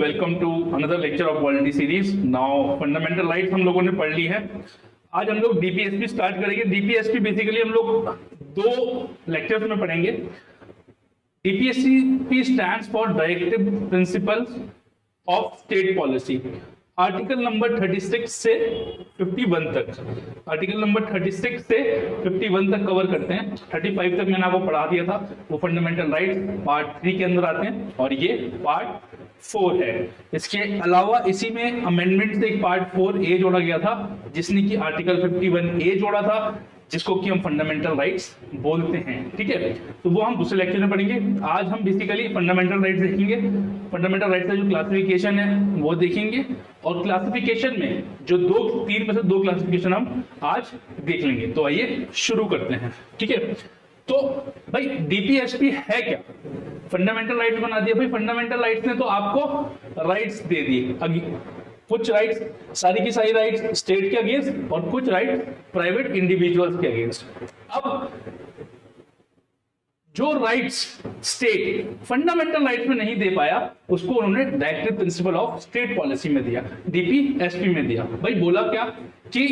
Welcome to another lecture of polity series. Now fundamental rights हम लोगों ने पढ़ ली है। आज हम लोग डीपीएसपी स्टार्ट करेंगे। डीपीएसपी बेसिकली हम लोग दो लेक्चर्स में पढ़ेंगे। DPSP stands for directive principles of state policy. Article number 36 से 51 तक, आर्टिकल नंबर 36 से 51 तक कवर करते हैं। 35 तक मैंने आपको पढ़ा दिया था, वो फंडामेंटल राइट्स पार्ट 3 के अंदर आते हैं और ये पार्ट 4 है। इसके अलावा इसी में अमेंडमेंट से एक पार्ट 4A जोड़ा गया था, जिसने कि आर्टिकल 51A जोड़ा था, जिसको कि हम फंडामेंटल राइट्स बोलते हैं। ठीक है, तो वो हम दूसरे लेक्चर में पढ़ेंगे। आज हम बेसिकली फंडामेंटल राइट्स देखेंगे। फंडामेंटल राइट्स का जो क्लासिफिकेशन है वो देखेंगे, और क्लासिफिकेशन में जो तीन में से दो क्लासिफिकेशन हम आज देख लेंगे। तो आइए शुरू करते हैं। ठीक है, तो भाई डीपीएसपी है क्या? फंडामेंटल राइट्स बना दिया। भाई फंडामेंटल राइट्स ने तो आपको राइट्स दे दिए, कुछ राइट्स, सारी की सारी राइट्स स्टेट के अगेंस्ट और कुछ राइट्स प्राइवेट इंडिविजुअल्स के अगेंस्ट। अब जो राइट्स स्टेट फंडामेंटल राइट्स में नहीं दे पाया, उसको उन्होंने directive principle of state policy में दिया, डीपीएसपी में दिया। भाई बोला क्या कि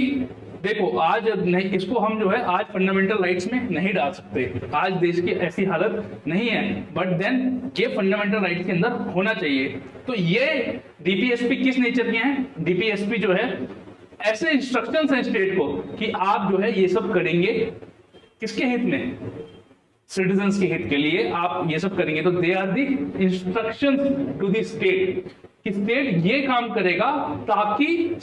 देखो आज नहीं, इसको हम जो है आज फंडामेंटल राइट्स में नहीं डाल सकते, आज देश की ऐसी हालत नहीं है, बट देन ये फंडामेंटल राइट्स के अंदर होना चाहिए। तो ये डीपीएसपी किस नेचर के हैं? डीपीएसपी जो है ऐसे इंस्ट्रक्शंस हैं स्टेट को कि आप जो है ये सब करेंगे, किसके हित में? सिटीजन्स के हित के लिए आप ये सब करेंगे। तो they are the instructions to the state कि स्टेट ये काम करेगा ताकि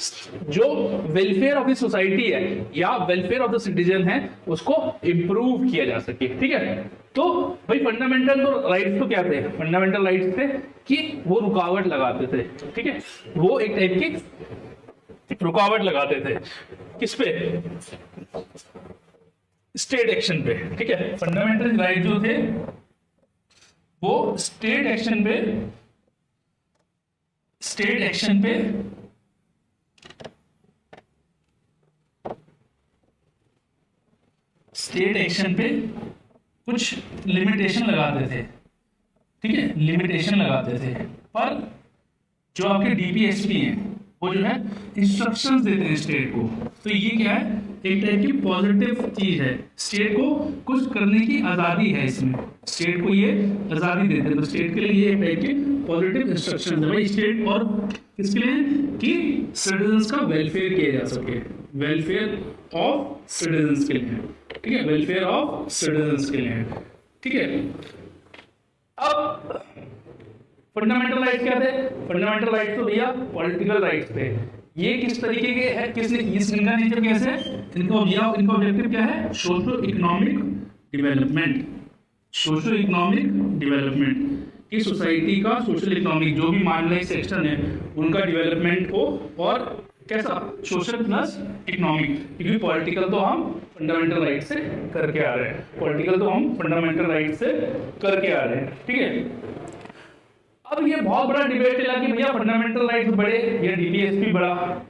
जो वेलफेयर ऑफ द सोसाइटी है या वेलफेयर ऑफ द सिटीजन है उसको इंप्रूव किया जा सके। ठीक है, तो भाई फंडामेंटल तो राइट्स तो क्या थे? फंडामेंटल राइट्स थे कि वो रुकावट लगाते थे। ठीक है, वो एक टाइप की रुकावट लगाते थे, किस पे? स्टेट एक्शन पे। ठीक है, फंडामेंटल राइट जो थे वो स्टेट एक्शन पे कुछ लिमिटेशन लगाते थे। ठीक है, लिमिटेशन लगाते थे, पर जो आपके डीपीएसपी हैं वो जो है इंस्ट्रक्शंस देते हैं स्टेट को। तो ये क्या है? एक टाइप की पॉजिटिव चीज है, स्टेट को कुछ करने की आजादी है, इसमें स्टेट को ये आजादी देते हैं। तो स्टेट के लिए ये एक टाइप की पॉजिटिव इंस्ट्रक्शन है भाई स्टेट, और किसके लिए? कि सिटीजन्स का वेलफेयर किया जा सके, वेलफेयर ऑफ सिटीजन्स के लिए। ठीक है, वेलफेयर ऑफ सिटीजन्स के लिए। ठीक है, अब फंडामेंटल राइट्स क्या थे? फंडामेंटल राइट्स तो भैया पॉलिटिकल राइट्स थे। ये किस तरीके के है? इनका नेचर कैसे है? इनका ऑब्जेक्टिव क्या है? Socio economic development. Socio economic development की सोसाइटी का सोशल इकोनॉमिक जो भी मार्जिनलाइज्ड सेक्शन है उनका डेवलपमेंट हो, और कैसा? Social plus economic. क्योंकि पॉलिटिकल तो हम फंडामेंटल राइट से करके आ रहे हैं, पॉलिटिकल तो हम फंडामेंटल राइट से करके आ रहे हैं। ठीक है, अब ये बहुत बड़ा डिबेट चला कि भैया फंडामेंटल राइट्स बड़े या डीपीएसपी बड़ा।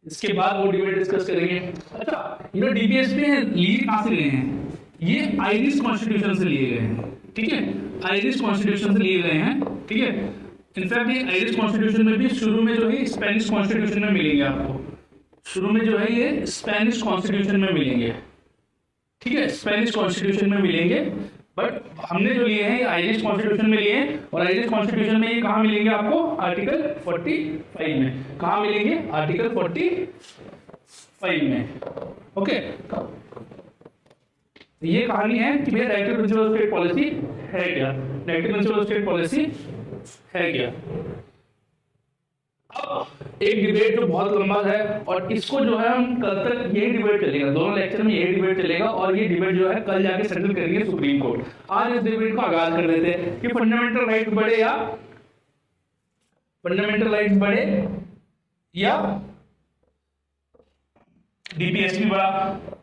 इसके बाद वो डिबेट डिस्कस करेंगे। अच्छा, ये जो डीपीएसपी है लिए कहां से लिए हैं? ये आयरिश कॉन्स्टिट्यूशन से लिए गए हैं। ठीक है, आयरिश कॉन्स्टिट्यूशन से लिए गए हैं। ठीक है, इनफैक्ट ये आयरिश कॉन्स्टिट्यूशन में भी शुरू में जो है स्पेनिश कॉन्स्टिट्यूशन में मिलेंगे आपको, शुरू में जो है ये स्पेनिश कॉन्स्टिट्यूशन में मिलेंगे। ठीक है, स्पेनिश कॉन्स्टिट्यूशन में मिलेंगे, बट हमने जो लिए हैं आयरिश कॉन्स्टिट्यूशन में लिए हैं, और आयरिश कॉन्स्टिट्यूशन में ये कहां मिलेंगे आपको? आर्टिकल 45 में। कहां मिलेंगे? आर्टिकल 45 में। ओके, ये कहानी है कि भैया directive principle of state policy है क्या? Directive principle of state policy है क्या? अब एक डिबेट जो बहुत लंबा है, और इसको जो है हम कल तक यही डिबेट चलेगा, दोनों लेक्चर में यही डिबेट चलेगा, और ये डिबेट जो है कल जाके सेटल करेंगे सुप्रीम कोर्ट। आज इस डिबेट को आगाज कर देते हैं कि फंडामेंटल राइट्स बढ़े या डीपीएसपी बड़ा?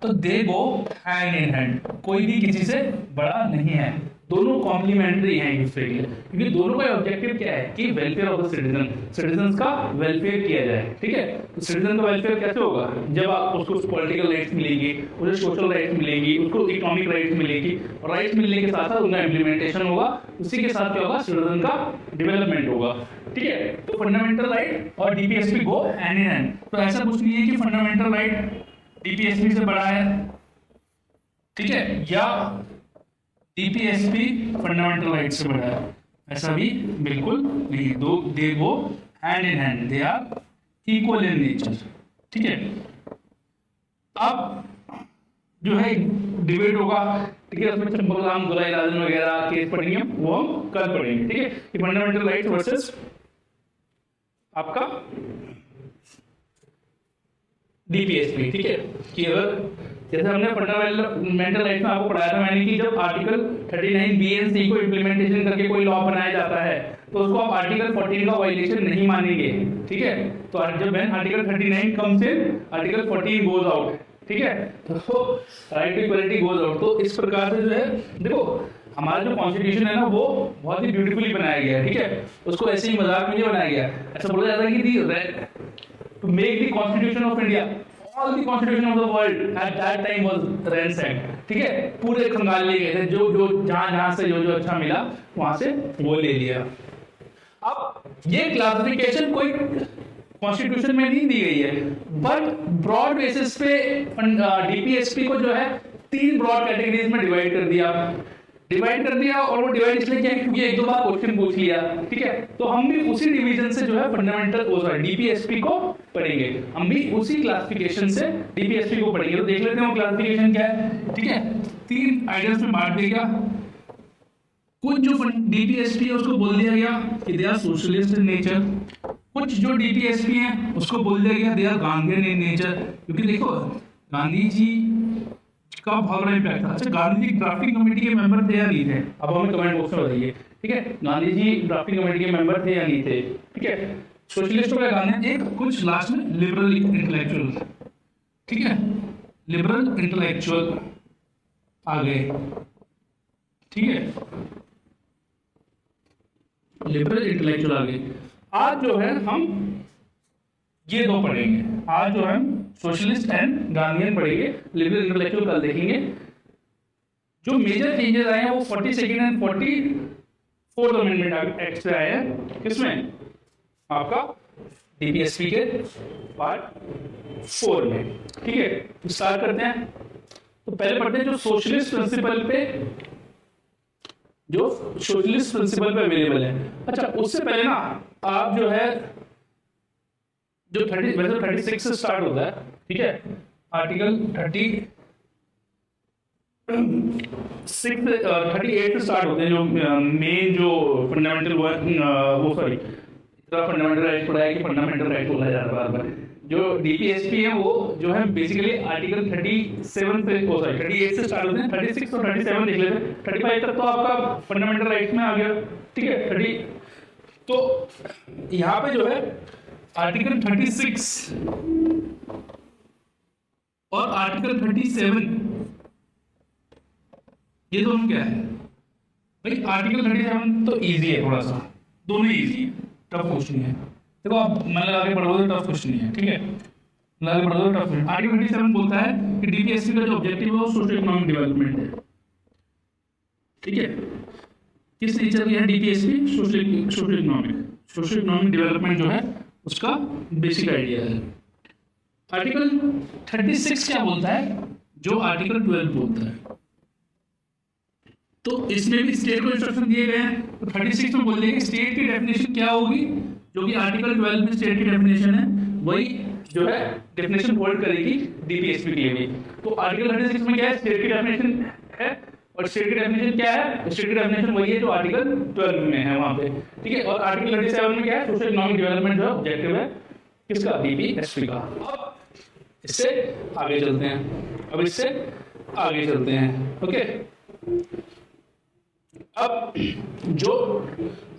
तो दे गो हैंड इन हैंड, कोई भी किसी से बड़ा नहीं है, दोनों कॉम्प्लीमेंट्री हैं एक दूसरे के लिए, क्योंकि दोनों का ऑब्जेक्टिव क्या है कि welfare of the citizen, citizens का वेलफेयर किया जाए। ठीक है, तो सिटीजन का वेलफेयर कैसे होगा? जब आप उसको पॉलिटिकल राइट्स मिलेंगी, उसे सोशल राइट्स मिलेंगी, उसको इकोनॉमिक राइट्स मिलेगी, और राइट्स मिलने के साथ साथ उनका इम्प्लीमेंटेशन होगा, उसी के साथ क्या होगा? सिटीजन का डेवलपमेंट होगा। ठीक है। तो फंडामेंटल राइट और DPSP go hand in hand. तो ऐसा कुछ नहीं है कि फंडामेंटल राइट डीपीएसपी से बड़ा है, ठीक है, या डीपीएसपी फंडामेंटल राइट से बड़ा है, ऐसा भी बिल्कुल नहीं। Though they go hand in hand, they are equal in nature, ठीक है। अब जो है डिबेट होगा, ठीक है, उसमें चंपक राम गुलाई राजन वगैरह केस पढ़ेंगे, वो हम कल पढ़ेंगे, ठीक है। कि फंडामेंटल राइट वर्सेस आपका डीपीएसपी, ठीक है। कि अगर जैसे हमने फंडामेंटल राइट में आपको पढ़ाया था मैंने कि जब आर्टिकल 39 बी एंड सी को इम्प्लीमेंटेशन करके कोई लॉ बनाया जाता है तो उसको आप आर्टिकल 14 का वायलेशन नहीं मानेंगे, ठीक है। तो जब article 39 comes in, article 14 goes out, ठीक है। तो right to equality goes out. तो इस प्रकार से जो है देखो हमारा जो कॉन्स्टिट्यूशन है ना वो बहुत ही ब्यूटीफुली बनाया गया है, ठीक है। उसको ऐसे ही मजाक में नहीं बनाया गया। ऐसा बोला जाता है कि to make the constitution of India, all the constitution of the world at that time was ransacked, ठीक है। पूरे खंगाल लिए गए थे, जो जहां से जो अच्छा मिला वहां से वो ले लिया। अब ये क्लासिफिकेशन कोई कॉन्स्टिट्यूशन में नहीं दी गई है, बट ब्रॉड बेसिस पे डीपीएसपी को जो है 3 ब्रॉड कैटेगरीज में डिवाइड कर दिया और वो डिवाइड इसलिए किया क्योंकि एक दो बार क्वेश्चन पूछ लिया, ठीक है। तो हम भी उसी डिवीजन से जो है फंडामेंटल डीपीएसपी को पढ़ेंगे, हम भी उसी क्लासिफिकेशन से डीपीएसपी को पढ़ेंगे। तो देख लेते हैं वो क्लासिफिकेशन क्या है, ठीक है। 3 आइडियाज में बांट दिया गया। कुछ जो डीपीएसपी है उसको बोल दिया गया कि they are socialist in nature, कुछ जो डीपीएसपी है उसको बोल दिया गया they are Gandhian in nature. क्योंकि देखो गांधी जी का बहुत बड़ा इम्पैक्ट था। अच्छा, गांधी जी ड्राफ्टिंग कमेटी के मेंबर थे या नहीं थे, अब हमें कमेंट बॉक्स में बताइए, ठीक है। गांधी जी ड्राफ्टिंग कमेटी के मेंबर थे या नहीं थे, ठीक है। सोशलिस्ट हो गया गांधी, एक कुछ लास्ट में लिबरल इंटेलेक्चुअल, ठीक है, लिबरल इंटेलेक्चुअल आ गए, ठीक है, लिबरल इंटेलेक्चुअल आ गए। आज जो है हम ये 2 पढ़ेंगे, आज जो हम सोशलिस्ट एंड गांधीयन पढ़ेंगे, लिबरल इंटेलेक्चुअल कल देखेंगे। जो मेजर चेंजेस आए हैं वो 42nd and 44th amendment act से आए हैं, किसमें आपका डीपीएसपी के पार्ट 4 में, ठीक है। तो स्टार्ट करते हैं। तो पहले पढ़ते हैं जो सोशलिस्ट प्रिंसिपल पे अवेलेबल है। अच्छा, उससे पहले ना आप जो है जो 36 से स्टार्ट होता है, ठीक है, आर्टिकल 38 से स्टार्ट होते हैं जो मेन जो फंडामेंटल फंडामेंटल राइट पढ़ाया कि फंडामेंटल राइट बोला जा रहा है। जो डीपीएसपी है वो जो है बेसिकली आर्टिकल 38 से स्टार्ट होते हैं। 36 और 37 देख लेते हैं, 35 तक तो आपका फंडामेंटल राइट्स में आ गया, ठीक है। 30 तो यहाँ पे जो है आर्टिकल 36 और आर्टिकल 37 ये दोनों क्या है भाई। आर्टिकल 37 तो इजी है, थोड़ा सा दोनों इजी है, टफ क्वेश्चन है। देखो आप मन लगा के पढ़ोगे तो टफ क्वेश्चन नहीं है, ठीक है, लगा के पढ़ोगे तो टफ क्वेश्चन। आर्टिकल 37 बोलता है कि डीपीएससी का जो ऑब्जेक्टिव है वो सोशल इकोनॉमिक डेवलपमेंट है, ठीक है। किस नेचर की है डीपीएससी? सोशल इकोनॉमिक डेवलपमेंट जो है उसका बेसिक आइडिया है। आर्टिकल 36 क्या बोलता है? जो आर्टिकल 12 बोलता है। तो इसमें भी स्टेट को इंस्ट्रक्शन दिए गए हैं। तो 36 में बोल देंगे स्टेट की डेफिनेशन क्या होगी, जो कि आर्टिकल 12 में स्टेट की डेफिनेशन है वही जो है डेफिनेशन होल्ड करेगी डीपीएसपी के लिए भी। तो आर्टिकल 36 में क्या है? स्टेट की डेफिनेशन है। और स्टेट की डेफिनेशन क्या है? स्टेट की डेफिनेशन वही है जो आर्टिकल 12 में है वहां पे, ठीक है। और आर्टिकल 37 में क्या है? सोशल इकोनॉमिक डेवलपमेंट जो ऑब्जेक्टिव है किसका? डीपीएसपी का। अब इससे आगे चलते हैं, ओके। अब जो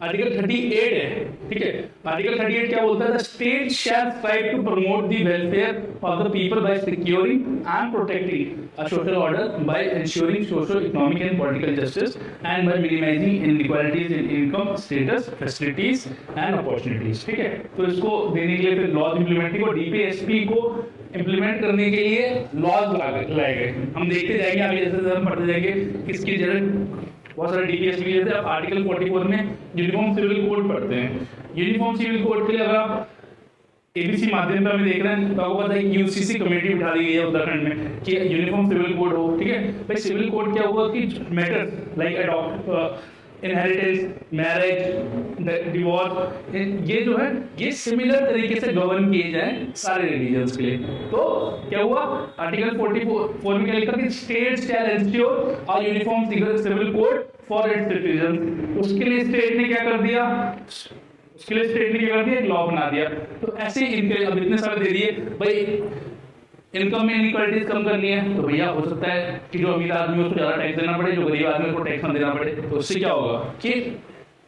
आर्टिकल 38 है, ठीक है, आर्टिकल 38 क्या बोलता है? The state shall strive to promote the welfare of the people by securing and protecting a social order, by ensuring social economic and political justice and by minimising inequalities in income, status, facilities and opportunities, ठीक है। तो इसको देने के लिए फिर laws implementing और DPSP को इम्प्लीमेंट करने के लिए लॉज लाए गए। हम देखते जाएंगे आगे, जैसे हम पढ़ते जाएंगे किसकी जरूरत। बहुत सारे डीपीएसपी जैसे आप आर्टिकल 44 में यूनिफॉर्म सिविल कोड पढ़ते हैं, यूनिफॉर्म सिविल कोड के लिए अगर आप एबीसी माध्यम पे हमें देख रहे हैं तो आपको पता है कि यूसीसी कमेटी बिठा दी गई है उत्तराखंड में कि यूनिफॉर्म सिविल कोड हो, ठीक है भाई। सिविल कोड क्या हुआ कि matters like adopt, inheritance, marriage, divorce, ये जो है ये सिमिलर तरीके से गवर्न किए जाए सारे रिलीजन्स के लिए। तो क्या हुआ, आर्टिकल 44 में क्या लिखा कि state shall ensure a uniform civil code for its citizen. उसके लिए स्टेट ने क्या कर दिया, उसके लिए स्टेट ने क्या कर दिया, एक लॉ बना दिया। तो ऐसे इनके अब इतने सारे दे दिए भाई, इनकम में इनइक्वालिटीज कम करनी है तो भैया हो सकता है कि जो अमीर आदमी है उसको ज्यादा टैक्स देना पड़े, जो गरीब आदमी को टैक्स ना देना पड़े। तो उससे क्या होगा कि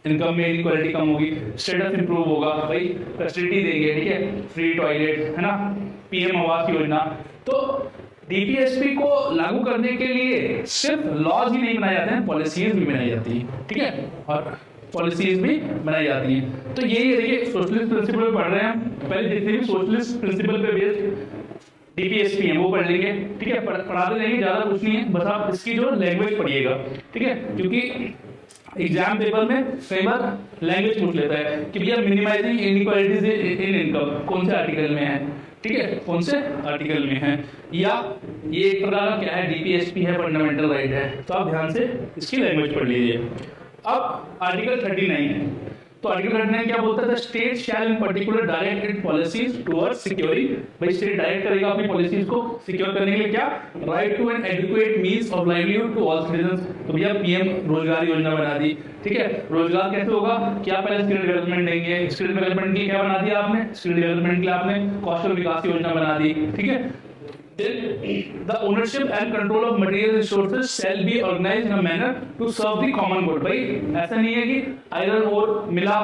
इनकम में इनइक्वालिटी कम होगी, स्टेटस इंप्रूव होगा, भाई फैसिलिटी देंगे, ठीक है, फ्री टॉयलेट है ना, पीएम आवास योजना। तो डीपीएसपी को लागू करने के लिए सिर्फ लॉज ही नहीं बनाए जाते हैं, पॉलिसीज भी बनाई जाती है, ठीक है, और पॉलिसीज भी बनाई जाती हैं। तो यही देखिए सोशलिस्ट प्रिंसिपल पढ़ रहे हैं, पहले जितने भी सोशलिस्ट प्रिंसिपल पे बेस्ड डीपीएसपी है वो पढ़ लेंगे, ठीक है, पढ़ाते रहेंगे, ज्यादा कुछ नहीं है, बस आप इसकी जो लैंग्वेज पढ़िएगा, ठीक है, क्योंकि एग्जाम पेपर में कई बार लैंग्वेज पूछ लेता है कि भैया मिनिमाइजिंग इनइक्वालिटीज इन इनकम कौन से आर्टिकल में है, ठीक है, कौन से आर्टिकल में है, या ये एक प्रकार का क्या है, डीपीएसपी है, फंडामेंटल राइट है। तो आप ध्यान से इसकी लैंग्वेज पढ़ लीजिए। अब आर्टिकल 39, तो आर्टिकल 39 क्या बोलता है, state shall in particular direct it policies towards securing, भाई स्टेट डायरेक्ट करेगा अपनी पॉलिसीज को सिक्योर करने के लिए क्या, right to an adequate means of livelihood to all citizens. तो भैया पीएम रोजगार योजना बना दी, ठीक है, रोजगार कैसे होगा, क्या पहले स्किल डेवलपमेंट देंगे, स्किल डेवलपमेंट के लिए क्या बना दिया आपने, स्किल डेवलपमेंट के लिए आपने कौशल विकास योजना बना दी, ठीक है। Then the ownership and control of material resources shall be organized in a manner to serve the common good। भाई ऐसा नहीं है कि आयरन ओर मिला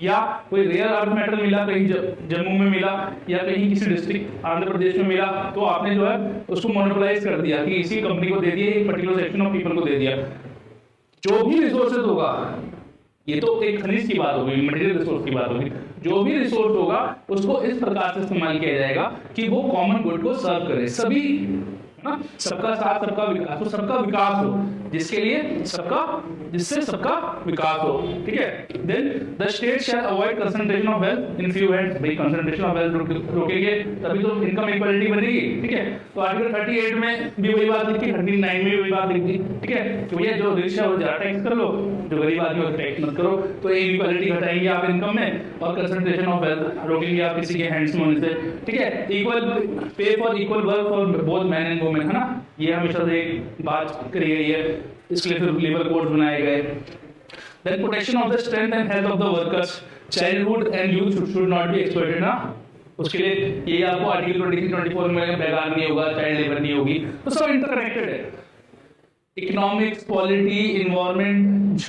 या कोई रेयर अर्थ मेटल मिला कहीं जम्मू में मिला या कहीं किसी डिस्ट्रिक्ट आंध्र प्रदेश में मिला तो आपने जो है उसको मोनोपोलाइज कर दिया कि इसी कंपनी को दे दिया, एक पर्टिकुलर सेक्शन ऑफ पीपल को दे दिया। जो भी रिसोर्सेज होगा, ये तो एक खनिज की बात होगी, मटेरियल रिसोर्स की बात होगी, जो भी रिसोर्स होगा उसको इस प्रकार से इस्तेमाल किया जाएगा कि वो कॉमन गुड को सर्व करे, सभी है ना, सबका साथ सबका विकास, तो सबका विकास हो, जिसके लिए सबका, जिससे सबका विकास हो, ठीक है। Then the state shall avoid concentration of wealth in few hands, भाई कंसंट्रेशन ऑफ वेल्थ रोकेंगे तभी तो इनकम इक्वालिटी बनेगी, ठीक है। तो आर्टिकल 38 में भी वही बात लिखी, 39 में भी वही बात लिखी, ठीक है, कि भैया जो रिच है वो ज्यादा टैक्स कर लो, जो गरीब आदमी है टैक्स मत करो। तो इनइक्वालिटी घटाएंगे आप इनकम में और कंसंट्रेशन ऑफ वेल्थ रोकेंगे आप किसी के हैंड्स में होने से, ठीक है। Equal pay for equal work for both man and women, है ना, ये हमेशा से एक बात करी गई है, इसके लिए फिर लेबर कोड्स बनाए गए। Then protection of the strength and health of the workers, childhood and youth should not be exploited ना, उसके लिए ये आपको आर्टिकल 23-24 में बेगार नहीं होगा, चाइल्ड लेबर नहीं होगी, तो सब इंटरकनेक्टेड है। Economics, polity, environment,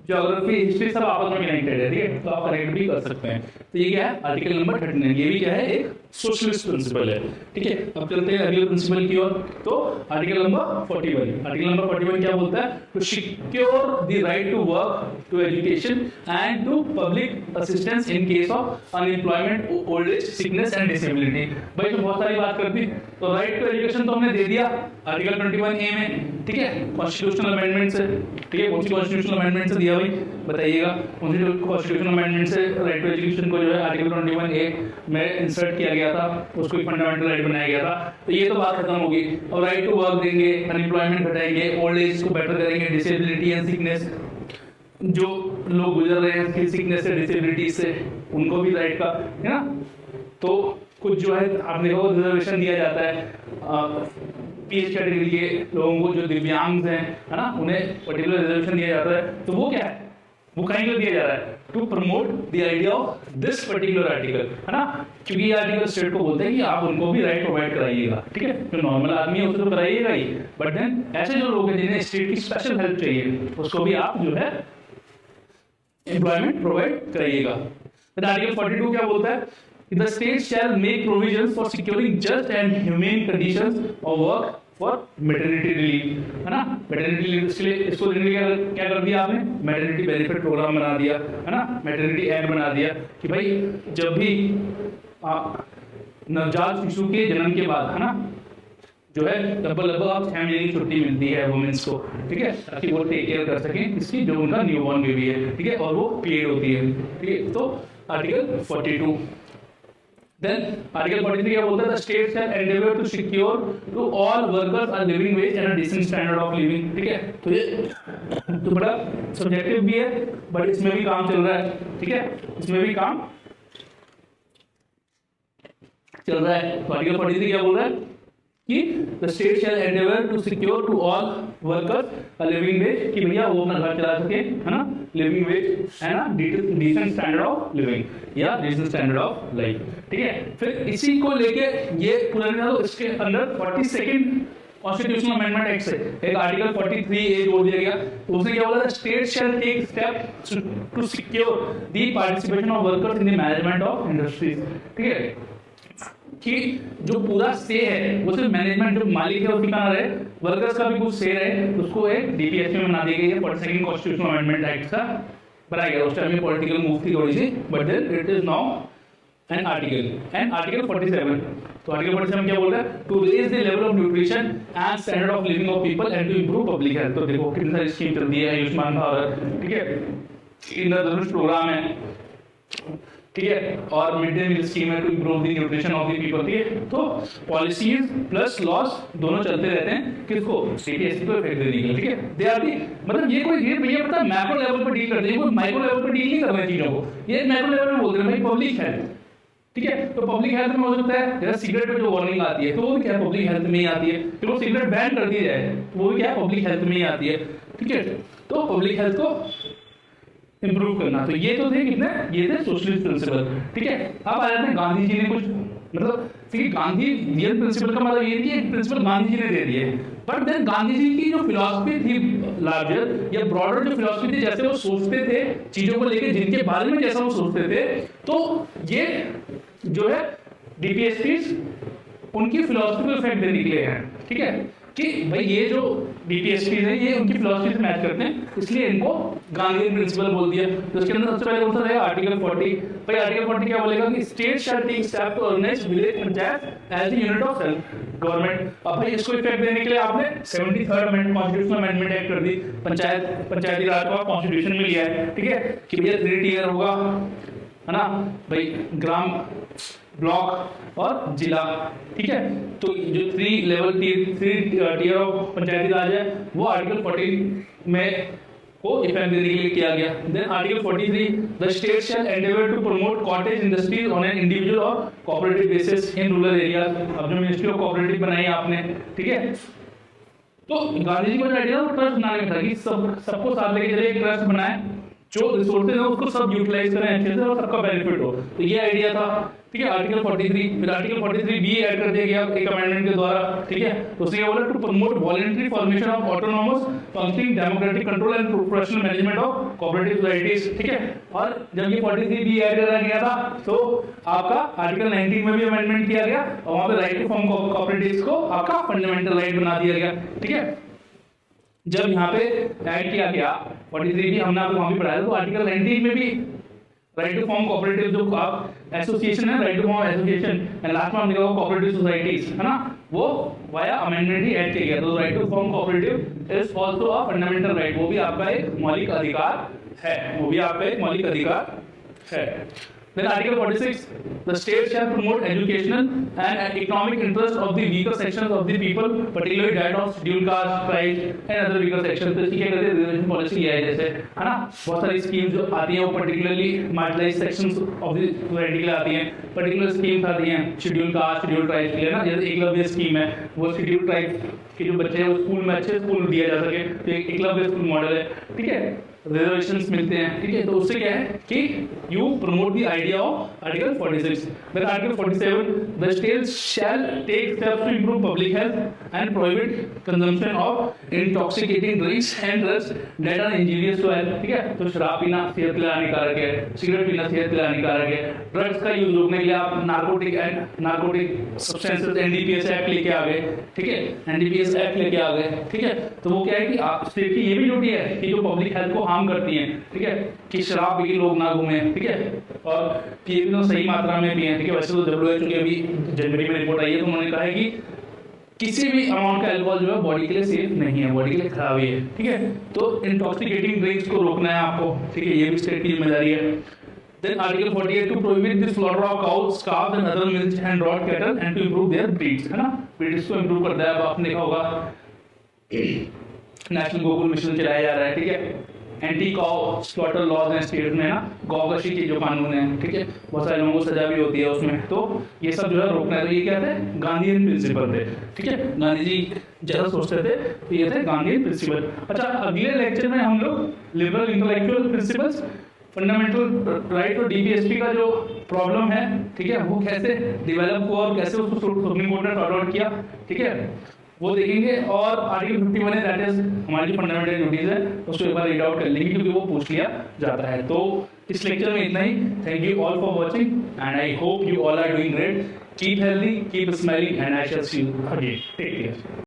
geography, history सब आपस में कनेक्टेड है, ठीक है, तो आप कनेक्ट भी कर सकते हैं। तो ये क्या है, आर्टिकल नंबर 39, ये भी क्या है, एक सोशलिस्ट प्रिंसिपल है, ठीक है। अब चलते हैं अगले प्रिंसिपल की ओर, तो आर्टिकल नंबर 41, आर्टिकल नंबर 41 क्या बोलता है, to secure the right to work, to education and to public assistance in case of unemployment, old age, sickness and disability. भाई तो बहुत सारी बात करती, तो राइट टू एजुकेशन तो हमने दे दिया आर्टिकल 21A में, ठीक है, कॉन्स्टिट्यूशनल अमेंडमेंट से, ठीक है, कौन सी कॉन्स्टिट्यूशनल अमेंडमेंट से दिया भाई बताइएगा, कौन सी कॉन्स्टिट्यूशनल अमेंडमेंट से राइट टू एजुकेशन को जो है आर्टिकल 21A में इंसर्ट किया गया था, उसको एक फंडामेंटल राइट बनाया गया था। तो ये तो बात खत्म होगी। और राइट टू वर्क देंगे, अनएम्प्लॉयमेंट घटाएंगे, ओल्ड एज को बेटर करेंगे, डिसेबिलिटी एंड सिकनेस, जो लोग गुजर रहे हैं सिकनेस से, डिसेबिलिटी से, उनको भी राइट का, है ना। तो कुछ जो है आपने को रिजर्वेशन दिया जाता है पीएच कैटेगरी के लोगों को, जो दिव्यांग हैं, है ना, उन्हें पर्टिकुलर रिजर्वेशन दिया जाता है। तो वो क्या है, वो कहीं को दिया जा रहा है to promote the idea of this particular article, है ना, क्योंकि ये आर्टिकल स्टेट को बोलते हैं कि आप उनको भी राइट प्रोवाइड कराइएगा, ठीक है। जो नॉर्मल आदमी है उसे तो कराइएगा ही, बट देन ऐसे जो लोग हैं जिन्हें स्टेट की स्पेशल हेल्प चाहिए उसको भी आप जो है एम्प्लॉयमेंट प्रोवाइड कराइएगा। आर्टिकल 42 क्या बोलता है, the state shall make provisions for securing just and humane conditions of work for maternity relief, है ना, maternity relief इसके लिए इसको देने के लिए क्या कर दिया आपने, maternity benefit program बना दिया, है ना, maternity act बना दिया कि भाई जब भी नवजात शिशु के जन्म के बाद, है ना, जो है लगभग आप 6 महीने की छुट्टी मिलती है वुमेन्स को, ठीक है, ताकि वो टेक केयर कर सकें इसकी जो उनका न्यूबॉर्न बेबी है, ठीक है, और वो पेड होती है, ठीक है। तो आर्टिकल 42 देन आर्टिकल 43 क्या बोलता है, the state shall endeavour to secure to all workers a living wage and a decent standard of living, ठीक है। तो ये तो बड़ा सब्जेक्टिव भी है बट इसमें भी काम चल रहा है, ठीक है, इसमें भी काम चल रहा है। तो आर्टिकल 43 क्या बोल रहा है कि the state shall endeavour to secure to all workers a living wage, कि भैया वो अपना घर चला सके, है ना, लिविंग वेज है ना, डिसेंट स्टैंडर्ड ऑफ लिविंग या डिसेंट स्टैंडर्ड ऑफ लाइफ, ठीक है। फिर इसी को लेके ये पूरा तो इसके अंदर 42nd कॉन्स्टिट्यूशनल अमेंडमेंट एक्ट से एक आर्टिकल 43 ए जोड़ दिया गया। तो उसने क्या बोला था, state shall take step to secure the participation of workers in the management of industries, ठीक है, कि जो पूरा से है वो सिर्फ मैनेजमेंट जो मालिक है उसकी ना रहे, वर्कर्स का भी कुछ से रहे, उसको एक डीपीएसपी में बना दी गई है। 42nd कॉन्स्टिट्यूशनल अमेंडमेंट एक्ट का बनाया गया। उस टाइम में पॉलिटिकल मूव थी थोड़ी सी, but then it is now an article. And article 47, तो आर्टिकल 47 क्या बोल रहा है, to raise the level of nutrition and standard of living of people and to improve public health. तो देखो कितनी सारी स्कीम चल रही है, आयुष्मान भारत, ठीक है, इंद्रधनुष प्रोग्राम है, ठीक है, और मिड डे मील स्कीम है to improve the nutrition of the people, ठीक है। तो पॉलिसीज प्लस लॉस दोनों चलते रहते हैं, किसको, सीटीएससी को इफेक्ट देने के लिए, ठीक है। दे आर दी, मतलब ये कोई ये भैया पता मैक्रो लेवल पर डील करते हैं, कोई माइक्रो लेवल पर डील नहीं कर रहे चीजों को, ये मैक्रो लेवल में बोल रहे हैं भाई पब्लिक हेल्थ, ठीक है। तो पब्लिक हेल्थ में हो सकता है जैसे सिगरेट पे जो वार्निंग आती है तो वो भी क्या पब्लिक हेल्थ में ही आती है, फिर वो सिगरेट बैन कर दी जाए तो वो भी क्या पब्लिक हेल्थ में ही आती है, ठीक है। तो पब्लिक हेल्थ को इंप्रूव करना, तो ये तो थे कितने, ये थे सोशलिस्ट प्रिंसिपल, ठीक है। अब आ जाते हैं गांधी जी ने कुछ, मतलब ठीक गांधी रियल प्रिंसिपल का मतलब ये नहीं है प्रिंसिपल गांधी जी ने दे दिए, बट देन गांधी जी की जो फिलॉसफी थी लार्जर या ब्रॉडर जो फिलॉसफी थी, जैसे वो सोचते थे चीजों को लेकर, जिनके बारे में जैसा वो सोचते थे, तो ये जो है डीपीएसपीज उनकी फिलॉसफी को इफेक्ट देने के लिए है, ठीक है, कि भाई ये जो डीपीएसपी है ये उनकी फिलॉसफी से मैच करते हैं, इसलिए इनको गांधी प्रिंसिपल बोल दिया। तो इसके अंदर सबसे पहले कौन सा है, आर्टिकल 40। भाई आर्टिकल 40 क्या बोलेगा कि state shall take step to organise village panchayat as the unit of self government. अब भाई इसको इफेक्ट देने के लिए आपने 73rd amendment constitutional amendment act कर दी, पंचायती राज को कॉन्स्टिट्यूशन में लिया है, ठीक है, कि भैया 3 टियर होगा, है ना भाई, ग्राम, ब्लॉक और जिला, ठीक है। तो जो 3 लेवल 3 टियर ऑफ पंचायती राज है वो आर्टिकल 40 में को इफेक्ट देने के लिए किया गया। Then article 43, the state shall endeavour to promote cottage industries on an individual और cooperative basis in rural areas. अब जो मिनिस्ट्री ऑफ कोऑपरेटिव बनाई आपने, ठीक है, तो गांधी जी को जो आइडिया ट्रस्ट बनाने में था कि सबको साथ लेके चले, एक ट्रस्ट बनाए, जो रिसोर्सेज है उसको सब यूटिलाइज करें अच्छे से और सबका बेनिफिट हो, तो ये आइडिया था, ठीक है। आर्टिकल 43, फिर आर्टिकल 43 बी ऐड कर दिया गया एक अमेंडमेंट के द्वारा, ठीक है। तो उसने क्या बोला, to promote voluntary formation of autonomous functioning democratic control and professional management of cooperative societies, ठीक है। और जब ये 43 बी ऐड करा गया था तो आपका आर्टिकल 19 में भी अमेंडमेंट किया गया और वहां पे राइट टू फॉर्म कोऑपरेटिव्स को आपका फंडामेंटल राइट बना दिया गया, ठीक है। जब यहाँ पे ऐड किया गया 43 भी हमने आपको वहां भी पढ़ाया, तो आर्टिकल 19 में भी राइट टू फॉर्म कोऑपरेटिव जो आप एसोसिएशन है, right to form association and last में हमने कहा कोऑपरेटिव सोसाइटीज, है ना, वो वाया अमेंडमेंट ही ऐड किया गया। तो right to form cooperative is also a fundamental right, वो भी आपका एक मौलिक अधिकार है, वो भी आपका एक मौलिक अधिकार है। Then Article 46, the state shall promote educational and economic interest of the weaker sections of the people, particularly that of scheduled caste, tribes and other weaker sections. तो इसकी क्या कहते हैं, रिजर्वेशन पॉलिसी है जैसे, है ना, बहुत सारी स्कीम जो आती हैं वो particularly marginalized sections of the society के लिए आती हैं, particular schemes आती हैं scheduled caste, scheduled tribes के लिए ना, जैसे एकलव्य स्कीम है, वो scheduled tribes के जो बच्चे हैं वो स्कूल में अच्छे स्कूल दिया जा सके, तो एक एकलव्य स्कूल मॉडल है, ठीक है, रिजर्वेशंस मिलते हैं, ठीक है। तो उससे क्या है कि you promote the idea of article 46। Then article 47, the state shall take steps to improve public health and prohibit consumption of intoxicating drinks and drugs that are injurious to health, ठीक है। तो शराब पीना सेहत के लिए हानिकारक है, सिगरेट पीना सेहत के लिए हानिकारक है, ड्रग्स का यूज रोकने के लिए आप नार्कोटिक सब्सटेंसेस एनडीपीएस एक्ट लेके आ गए, ठीक है, एनडीपीएस एक्ट लेके आ गए, ठीक है। तो वो क्या है कि आप स्टेट की ये भी ड्यूटी है कि जो पब्लिक हेल्थ को हार्म करती हैं, ठीक है, कि शराब पी के लोग ना घूमें, ठीक है, और पिए भी तो सही मात्रा में पिए, ठीक है। वैसे तो WHO की अभी जनवरी में रिपोर्ट आई है तो उन्होंने कहा है कि किसी भी अमाउंट का अल्कोहल जो है बॉडी के लिए सेफ नहीं है, बॉडी के लिए खराब ही है, ठीक है। तो इंटॉक्सिकेटिंग ड्रिंक्स को रोकना है आपको, ठीक है, ये भी स्टेट की जिम्मेदारी है। Then Article 48 to prohibit the slaughter of cows, calves and other milch and draught cattle and to improve their breeds, है ना, ब्रीड्स को improve करता है। अब आपने देखा होगा नेशनल गोकुल मिशन चलाया जा रहा है, ठीक है। एंटी काउ स्लॉटर लॉज हैं स्टेट में ना, गौकशी के जो कानून है, ठीक है, बहुत सारे लोगों को सजा भी होती है उसमें, तो ये सब जो है रोकना है। तो ये क्या थे, गांधीयन प्रिंसिपल थे, ठीक है, गांधी जी जैसा सोचते थे तो ये थे गांधीयन प्रिंसिपल। अच्छा, अगले लेक्चर में हम लोग liberal intellectual principles, fundamental right और डीपीएसपी का जो प्रॉब्लम है, ठीक है, वो कैसे डेवलप हुआ और कैसे उसको सुप्रीम कोर्ट ने सॉर्ट आउट किया, ठीक है, वो देखेंगे। और आर्टिकल 51 है, दैट इज हमारी जो फंडामेंटल ड्यूटीज है उसको एक बार रीड आउट कर लेंगे क्योंकि वो पूछ लिया जाता है। तो इस लेक्चर में इतना ही। Thank you all for watching and I hope you all are doing great. Keep healthy, keep smiling and I shall see you again. Take care.